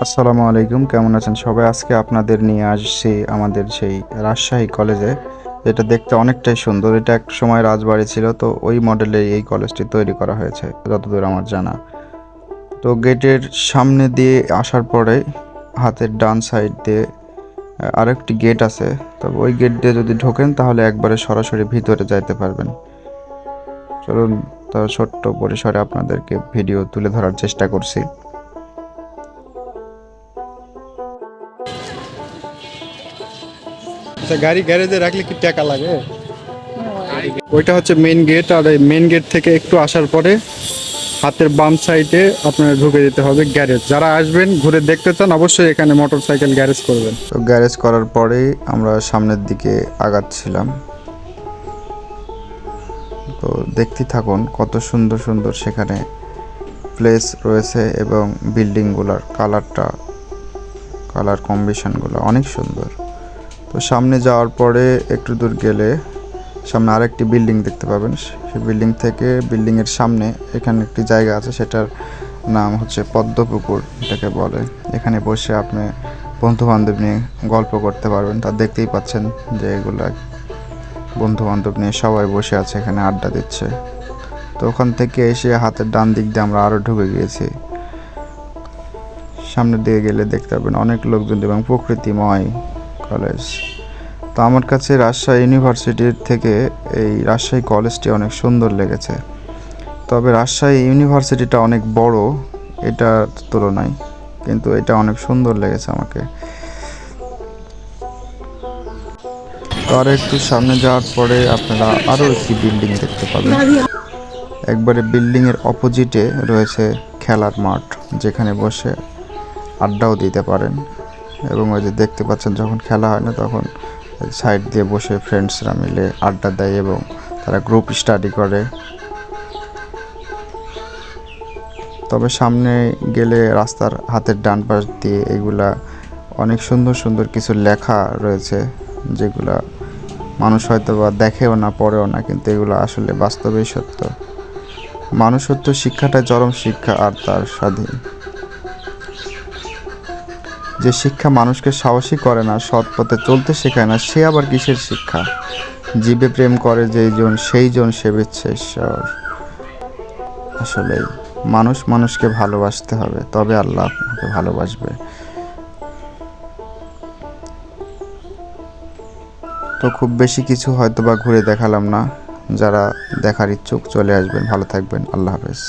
আসসালামু আলাইকুম, কেমন আছেন সবাই? আজকে আপনাদের নিয়ে আসছি আমাদের সেই রাজশাহী কলেজে, যেটা দেখতে অনেকটাই সুন্দর। এটা এক সময় রাজবাড়ি ছিল, তো ওই মডেলে এই কলেজটি তৈরি করা হয়েছে যতদূর আমার জানা। তো গেটের সামনে দিয়ে আসার পরে হাতের ডান সাইড দিয়ে আরেকটি গেট আছে। তবে ওই গেট দিয়ে যদি ঢোকেন তাহলে একবারে সরাসরি ভিতরে যাইতে পারবেন। চলুন, তো ছোট্ট পরিসরে আপনাদেরকে ভিডিও তুলে ধরার চেষ্টা করছি। আচ্ছা, গাড়ি গ্যারেজে রাখলে কি টাকা লাগে? ওইটা হচ্ছে মেইন গেট, আর এই মেইন গেট থেকে একটু আসার পরে হাতের বাম সাইডে আপনার ঢুকে যেতে হবে গ্যারেজ। যারা আসবেন ঘুরে দেখতে চান অবশ্যই এখানে মোটরসাইকেল গ্যারেজ করবেন। তো গ্যারেজ করার পরেই আমরা সামনের দিকে আগাচ্ছিলাম। তো দেখতে থাকুন কত সুন্দর সুন্দর সেখানে প্লেস রয়েছে, এবং বিল্ডিংগুলোর কালার কম্বিনেশনগুলো অনেক সুন্দর। তো সামনে যাওয়ার পরে একটু দূর গেলে সামনে আরেকটি বিল্ডিং দেখতে পাবেন। সেই বিল্ডিং থেকে বিল্ডিংয়ের সামনে এখানে একটি জায়গা আছে, সেটার নাম হচ্ছে পদ্মপুকুর এটাকে বলে। এখানে বসে আপনি বন্ধু বান্ধব নিয়ে গল্প করতে পারবেন। তা দেখতেই পাচ্ছেন যে এগুলা বন্ধু বান্ধব নিয়ে সবাই বসে আছে, এখানে আড্ডা দিচ্ছে। তো ওখান থেকে এসে হাতের ডান দিক দিয়ে আমরা আরও ঢুকে গিয়েছি। সামনের দিকে গেলে দেখতে পাবেন অনেক লোকজন এবং প্রকৃতিময় কলেজ। তো আমার কাছে রাজশাহী ইউনিভার্সিটির থেকে এই রাজশাহী কলেজটি অনেক সুন্দর লেগেছে। তবে রাজশাহী ইউনিভার্সিটিটা অনেক বড় এটার তুলনায়, কিন্তু এটা অনেক সুন্দর লেগেছে আমাকে। তো আর একটু সামনে যাওয়ার পরে আপনারা আরও একটি বিল্ডিং দেখতে পাবেন। একবারে বিল্ডিংয়ের অপোজিটে রয়েছে খেলার মাঠ, যেখানে বসে আড্ডাও দিতে পারেন। এবং ওই যে দেখতে পাচ্ছেন, যখন খেলা হয় না তখন সাইড দিয়ে বসে ফ্রেন্ডসরা মিলে আড্ডা দেয় এবং তারা গ্রুপ স্টাডি করে। তবে সামনে গেলে রাস্তার হাতের ডান পাশ দিয়ে এগুলা অনেক সুন্দর সুন্দর কিছু লেখা রয়েছে, যেগুলা মানুষ হয়তো বা দেখেও না, পড়েও না, কিন্তু এগুলো আসলে বাস্তবেই সত্য। মানুষ সত্য শিক্ষাটা চরম শিক্ষা, আর তার স্বাধীন। যে শিক্ষা মানুষকে সাহসী করে না, সৎ পথে চলতে শেখায় না, সে আবার কিসের শিক্ষা? জীবে প্রেম করে যেই জন, সেই জন সেবিচ্ছে ঈশ্বর। আসলেই মানুষ মানুষকে ভালোবাসতে হবে, তবে আল্লাহ আপনাকে ভালোবাসবে। তো খুব বেশি কিছু হয়তো বা ঘুরে দেখালাম না। যারা দেখার ইচ্ছুক চলে আসবেন। ভালো থাকবেন। আল্লাহ হাফেজ।